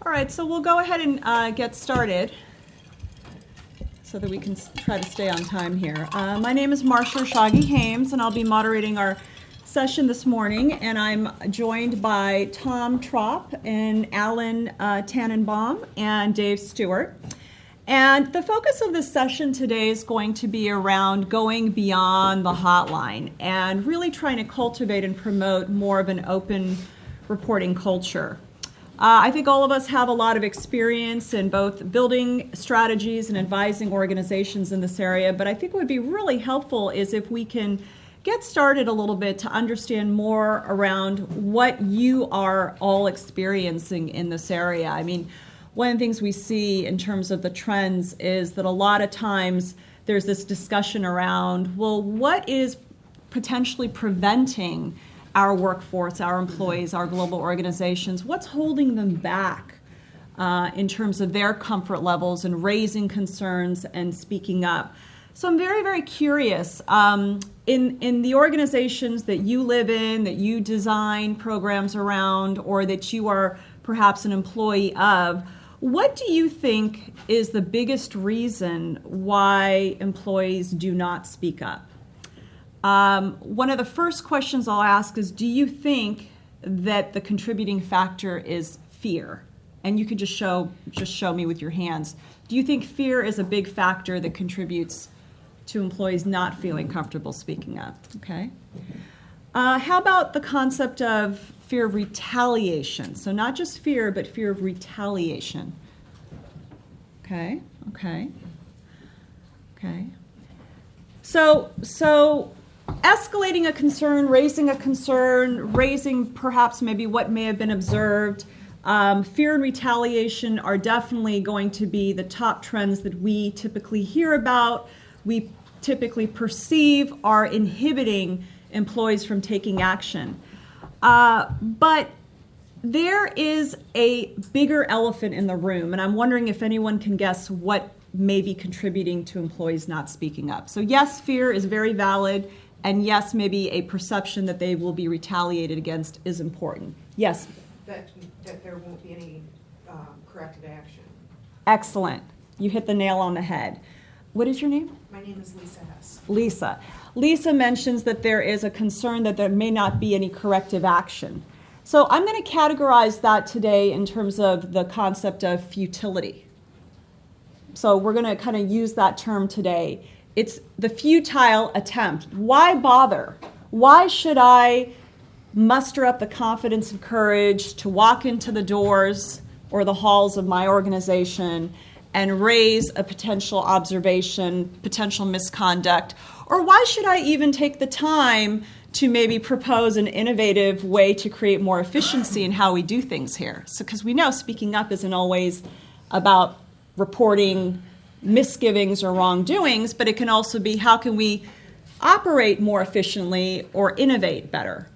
All right, so we'll go ahead and get started so that we can try to stay on time here. My name is Marcia Shaggy-Hames, and I'll be moderating our session this morning, and I'm joined by Tom Tropp and Alan Tannenbaum and Dave Stewart. And the focus of this session today is going to be around going beyond the hotline and really trying to cultivate and promote more of an open reporting culture. I think all of us have a lot of experience in both building strategies and advising organizations in this area, but I think what would be really helpful is if we can get started a little bit to understand more around what you are all experiencing in this area. I mean, one of the things we see in terms of the trends is that a lot of times there's this discussion around, well, what is potentially preventing our workforce, our employees, our global organizations, what's holding them back in terms of their comfort levels and raising concerns and speaking up? So I'm very, very curious, in the organizations that you live in, that you design programs around, or that you are perhaps an employee of, what do you think is the biggest reason why employees do not speak up? One of the first questions I'll ask is, do you think that the contributing factor is fear? And you can just show me with your hands. Do you think fear is a big factor that contributes to employees not feeling comfortable speaking up? Okay. How about the concept of fear of retaliation? So not just fear, but fear of retaliation. Okay. So escalating a concern, raising perhaps maybe what may have been observed. Fear and retaliation are definitely going to be the top trends that we typically hear about, we typically perceive are inhibiting employees from taking action. But there is a bigger elephant in the room, and I'm wondering if anyone can guess what may be contributing to employees not speaking up. So yes, fear is very valid. And yes, maybe a perception that they will be retaliated against is important. Yes? That there won't be any corrective action. Excellent. You hit the nail on the head. What is your name? My name is Lisa Hess. Lisa mentions that there is a concern that there may not be any corrective action. So I'm going to categorize that today in terms of the concept of futility. So we're going to kind of use that term today. It's the futile attempt. Why bother? Why should I muster up the confidence and courage to walk into the doors or the halls of my organization and raise a potential observation, potential misconduct? Or why should I even take the time to maybe propose an innovative way to create more efficiency in how we do things here? So, because we know speaking up isn't always about reporting misgivings or wrongdoings, but it can also be how can we operate more efficiently or innovate better.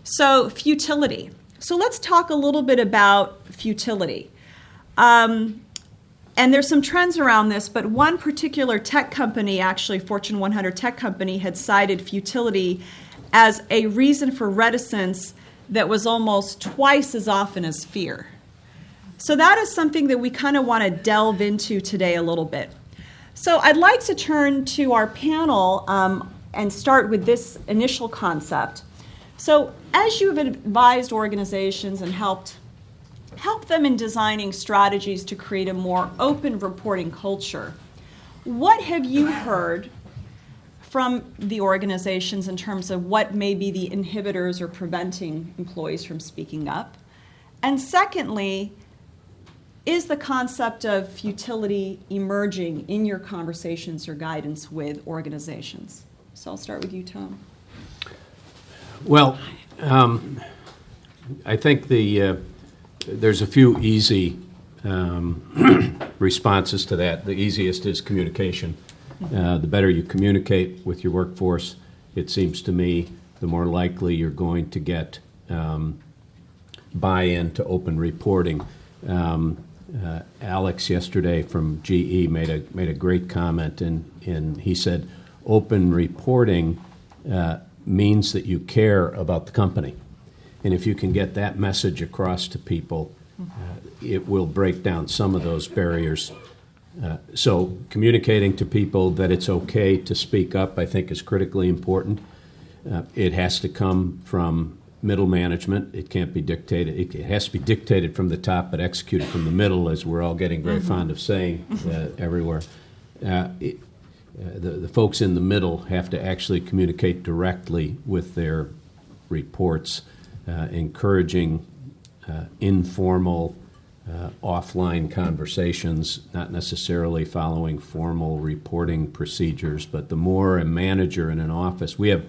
So futility. So let's talk a little bit about futility. And there's some trends around this, but one particular tech company, actually Fortune 100 tech company, had cited futility as a reason for reticence that was almost twice as often as fear. So that is something that we kind of want to delve into today a little bit. So I'd like to turn to our panel and start with this initial concept. So as you've advised organizations and help them in designing strategies to create a more open reporting culture, what have you heard from the organizations in terms of what may be the inhibitors or preventing employees from speaking up? And secondly, is the concept of futility emerging in your conversations or guidance with organizations? So I'll start with you, Tom. Well, I think there's a few easy responses to that. The easiest is communication. The better you communicate with your workforce, it seems to me, the more likely you're going to get buy-in to open reporting. Alex yesterday from GE made a great comment, and he said, open reporting means that you care about the company. And if you can get that message across to people, it will break down some of those barriers. So communicating to people that it's okay to speak up, I think, is critically important. It has to come from middle management. It can't be dictated. It has to be dictated from the top, but executed from the middle, as we're all getting very fond of saying everywhere. The folks in the middle have to actually communicate directly with their reports, encouraging informal offline conversations, not necessarily following formal reporting procedures, but the more a manager in an office, we have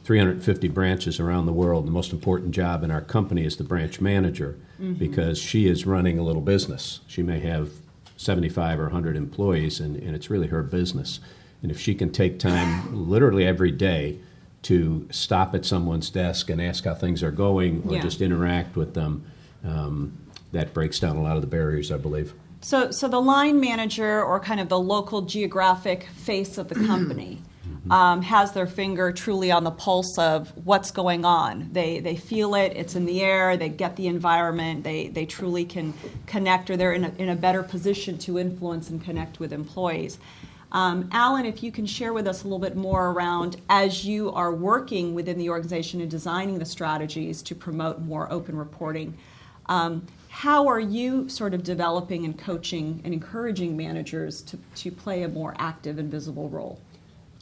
350 branches around the world. The most important job in our company is the branch manager because she is running a little business. She may have 75 or 100 employees, and it's really her business. And if she can take time literally every day to stop at someone's desk and ask how things are going or just interact with them, that breaks down a lot of the barriers, I believe. So the line manager, or kind of the local geographic face of the company, has their finger truly on the pulse of what's going on. They feel it, it's in the air, they get the environment, they truly can connect, or they're in a better position to influence and connect with employees. Alan, if you can share with us a little bit more around, as you are working within the organization and designing the strategies to promote more open reporting, how are you sort of developing and coaching and encouraging managers to play a more active and visible role?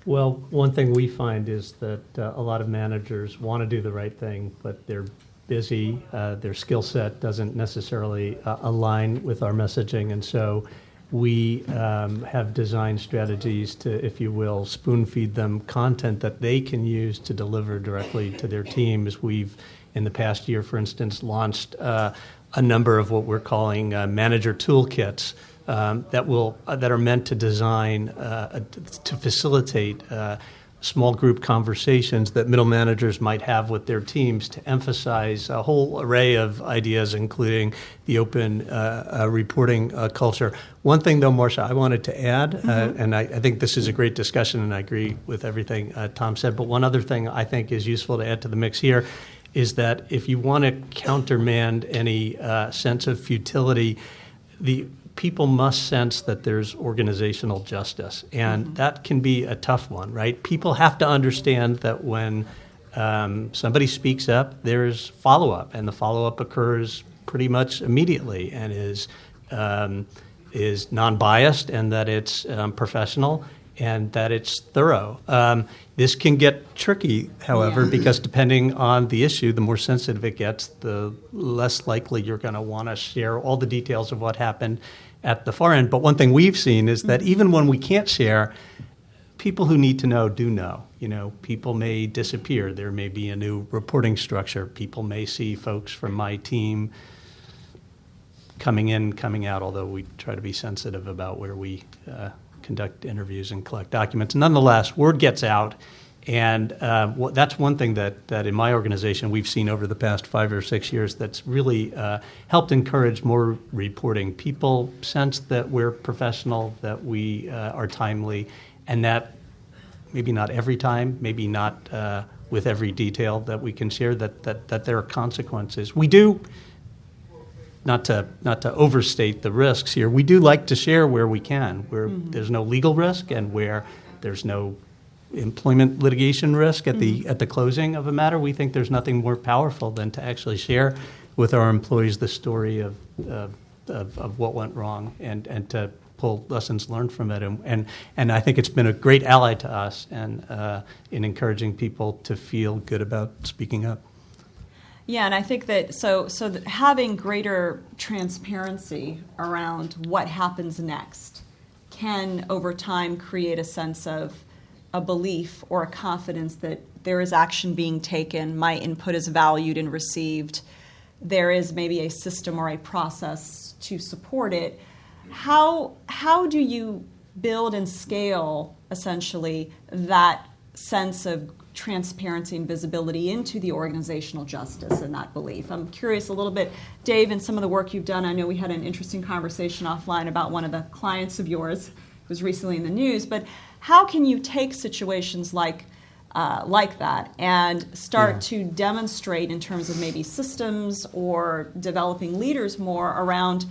Well, one thing we find is that a lot of managers want to do the right thing, but they're busy. Their skill set doesn't necessarily align with our messaging, and so we have designed strategies to, if you will, spoon feed them content that they can use to deliver directly to their teams. We've, in the past year, for instance, launched a number of what we're calling manager toolkits that are meant to design to facilitate small group conversations that middle managers might have with their teams to emphasize a whole array of ideas, including the open reporting culture. One thing, though, Marcia, I wanted to add, and I think this is a great discussion, and I agree with everything Tom said, but one other thing I think is useful to add to the mix here is that if you want to countermand any sense of futility, the people must sense that there's organizational justice, and that can be a tough one, right? People have to understand that when somebody speaks up, there's follow-up, and the follow-up occurs pretty much immediately and is non-biased, and that it's professional, and that it's thorough. This can get tricky, however, because depending on the issue, the more sensitive it gets, the less likely you're going to want to share all the details of what happened at the far end. But one thing we've seen is that even when we can't share, people who need to know do know. You know, people may disappear. There may be a new reporting structure. People may see folks from my team coming in, coming out, although we try to be sensitive about where we conduct interviews and collect documents. Nonetheless, word gets out, and that's one thing that in my organization we've seen over the past 5 or 6 years that's really helped encourage more reporting. People sense that we're professional, that we are timely, and that maybe not every time, maybe not with every detail that we can share, that there are consequences. We do, not to overstate the risks here, we do like to share where we can, where there's no legal risk and where there's no employment litigation risk at the closing of a matter. We think there's nothing more powerful than to actually share with our employees the story of what went wrong and to pull lessons learned from it. And I think it's been a great ally to us and in encouraging people to feel good about speaking up. Yeah, and I think that that having greater transparency around what happens next can, over time, create a sense of a belief or a confidence that there is action being taken, my input is valued and received, there is maybe a system or a process to support it. How do you build and scale, essentially, that sense of transparency and visibility into the organizational justice and that belief? I'm curious a little bit, Dave, in some of the work you've done. I know we had an interesting conversation offline about one of the clients of yours who was recently in the news, but how can you take situations like like that and start to demonstrate in terms of maybe systems or developing leaders more around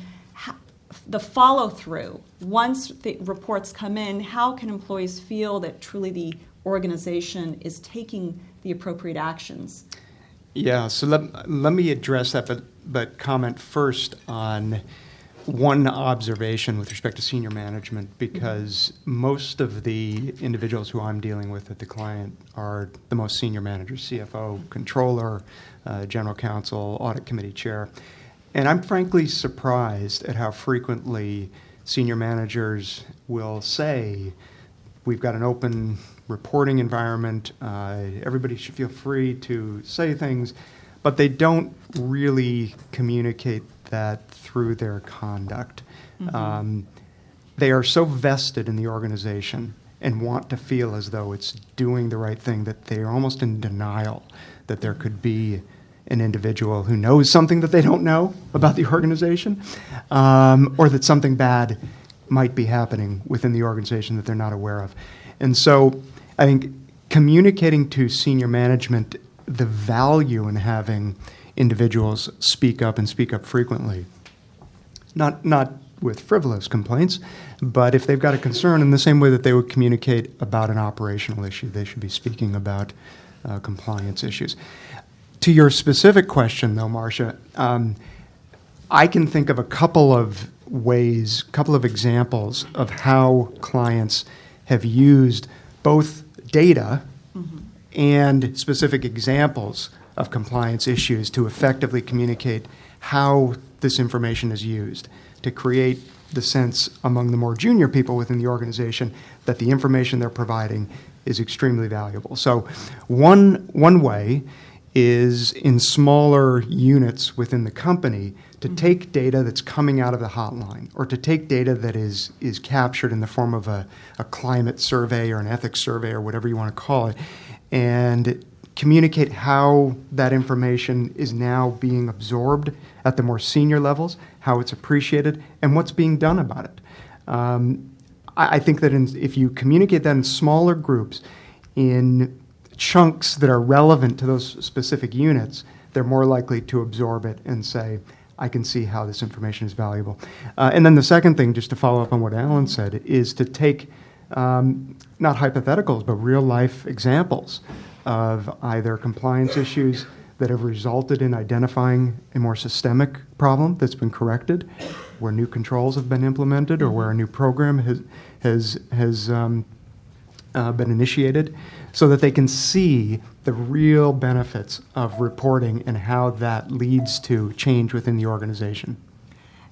the follow-through. Once the reports come in, how can employees feel that truly the organization is taking the appropriate actions? Yeah, so let me address that, but comment first on one observation with respect to senior management, because most of the individuals who I'm dealing with at the client are the most senior managers, CFO, controller, general counsel, audit committee chair. And I'm frankly surprised at how frequently senior managers will say, we've got an open reporting environment, everybody should feel free to say things, but they don't really communicate that through their conduct. They are so vested in the organization and want to feel as though it's doing the right thing that they are almost in denial that there could be an individual who knows something that they don't know about the organization, or that something bad might be happening within the organization that they're not aware of. And so I think communicating to senior management the value in having individuals speak up and speak up frequently, not with frivolous complaints, but if they've got a concern, in the same way that they would communicate about an operational issue, they should be speaking about compliance issues. To your specific question, though, Marcia, I can think of a couple of ways, couple of examples of how clients have used both data and specific examples of compliance issues to effectively communicate how this information is used, to create the sense among the more junior people within the organization that the information they're providing is extremely valuable. So one way is in smaller units within the company to take data that's coming out of the hotline, or to take data that is captured in the form of a climate survey or an ethics survey or whatever you want to call it, and communicate how that information is now being absorbed at the more senior levels, how it's appreciated, and what's being done about it. I think that if you communicate that in smaller groups, in chunks that are relevant to those specific units, they're more likely to absorb it and say, I can see how this information is valuable. And then the second thing, just to follow up on what Alan said, is to take not hypotheticals, but real life examples of either compliance issues that have resulted in identifying a more systemic problem that's been corrected, where new controls have been implemented, or where a new program has been initiated, so that they can see the real benefits of reporting and how that leads to change within the organization.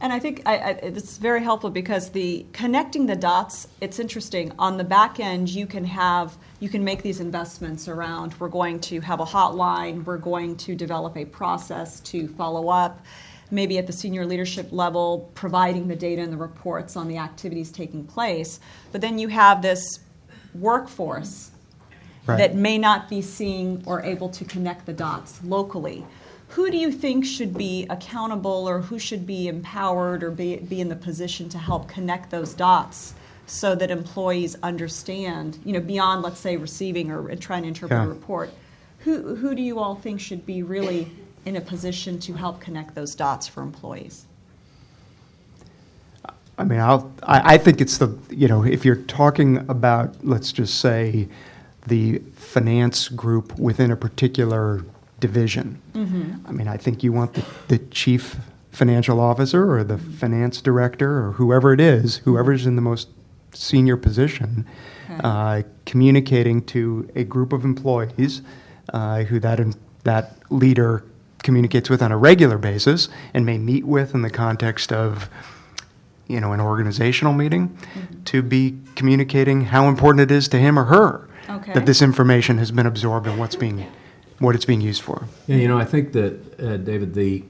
And I think it's very helpful because the connecting the dots, it's interesting. On the back end, you can make these investments around, we're going to have a hotline, we're going to develop a process to follow up, maybe at the senior leadership level, providing the data and the reports on the activities taking place. But then you have this workforce that may not be seeing or able to connect the dots locally. Who do you think should be accountable, or who should be empowered or be in the position to help connect those dots so that employees understand, beyond, let's say, receiving or trying to interpret a report? Who do you all think should be really in a position to help connect those dots for employees? I mean, I think it's if you're talking about, let's just say, the finance group within a particular division. I mean, I think you want the chief financial officer or the finance director or whoever it is, whoever's in the most senior position, communicating to a group of employees who that leader communicates with on a regular basis and may meet with in the context of an organizational meeting, to be communicating how important it is to him or her that this information has been absorbed and what it's being used for. Yeah, I think that, David,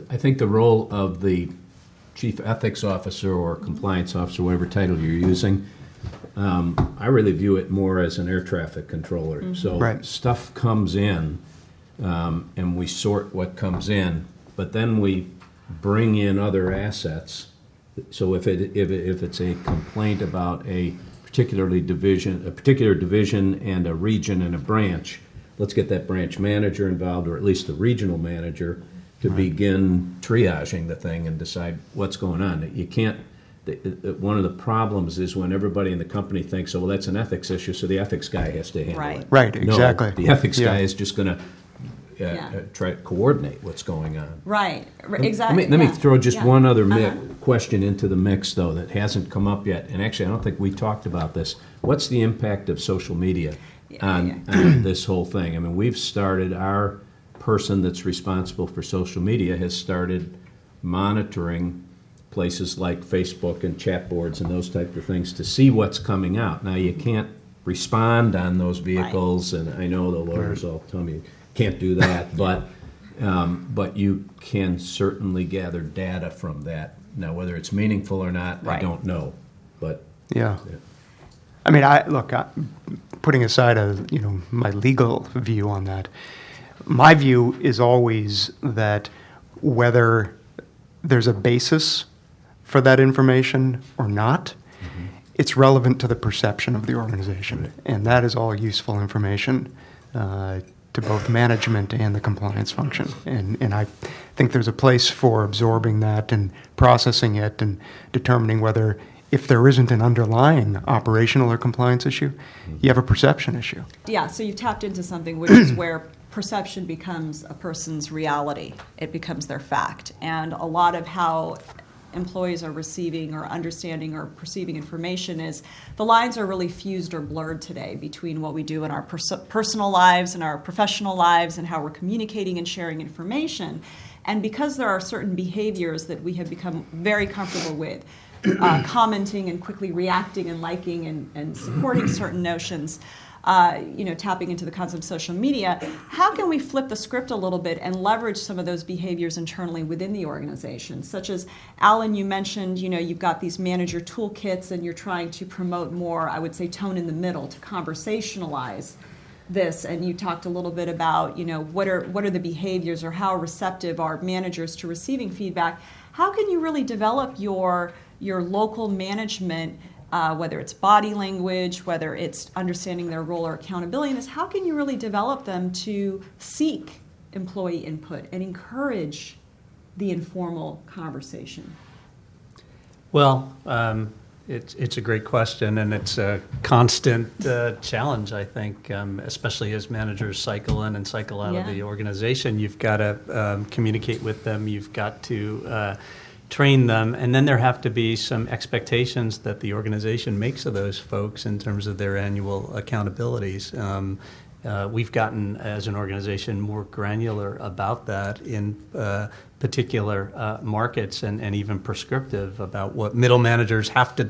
I think the role of the chief ethics officer or compliance officer, whatever title you're using, I really view it more as an air traffic controller. So stuff comes in, and we sort what comes in, but then we bring in other assets. So if it's a complaint about a particular division and a region and a branch, let's get that branch manager involved, or at least the regional manager, to begin triaging the thing and decide what's going on. You can't. One of the problems is when everybody in the company thinks, "Oh, well, that's an ethics issue, so the ethics guy has to handle Right. it." Right, exactly. No, the ethics Yeah. guy is just going to try to coordinate what's going on. Right, exactly. Let me yeah. throw just Yeah. one other question into the mix, though, that hasn't come up yet. And actually, I don't think we talked about this. What's the impact of social media on this whole thing? I mean, we've started, our person that's responsible for social media has started monitoring places like Facebook and chat boards and those type of things to see what's coming out. Now, you can't respond on those vehicles, and I know the lawyers all tell me you can't do that, but you can certainly gather data from that. Now, whether it's meaningful or not, I Right. don't know, but Yeah. I mean, putting aside my legal view on that, my view is always that whether there's a basis for that information or not, it's relevant to the perception of the organization, and that is all useful information to both management and the compliance function. And I think there's a place for absorbing that and processing it and determining whether, if there isn't an underlying operational or compliance issue, you have a perception issue. Yeah, so you've tapped into something which is where perception becomes a person's reality. It becomes their fact. And a lot of how employees are receiving or understanding or perceiving information is the lines are really fused or blurred today between what we do in our personal lives and our professional lives and how we're communicating and sharing information. And because there are certain behaviors that we have become very comfortable with, commenting and quickly reacting and liking and supporting certain notions, tapping into the concept of social media, how can we flip the script a little bit and leverage some of those behaviors internally within the organization? Such as, Alan, you mentioned, you've got these manager toolkits and you're trying to promote more, I would say, tone in the middle to conversationalize this. And you talked a little bit about, what are the behaviors or how receptive are managers to receiving feedback? How can you really develop your local management, whether it's body language, whether it's understanding their role or accountability in this, how can you really develop them to seek employee input and encourage the informal conversation? Well, it's a great question, and it's a constant challenge, I think, especially as managers cycle in and cycle out of the organization. You've got to communicate with them. You've got to train them, and then there have to be some expectations that the organization makes of those folks in terms of their annual accountabilities. We've gotten, as an organization, more granular about that in particular markets and even prescriptive about what middle managers have to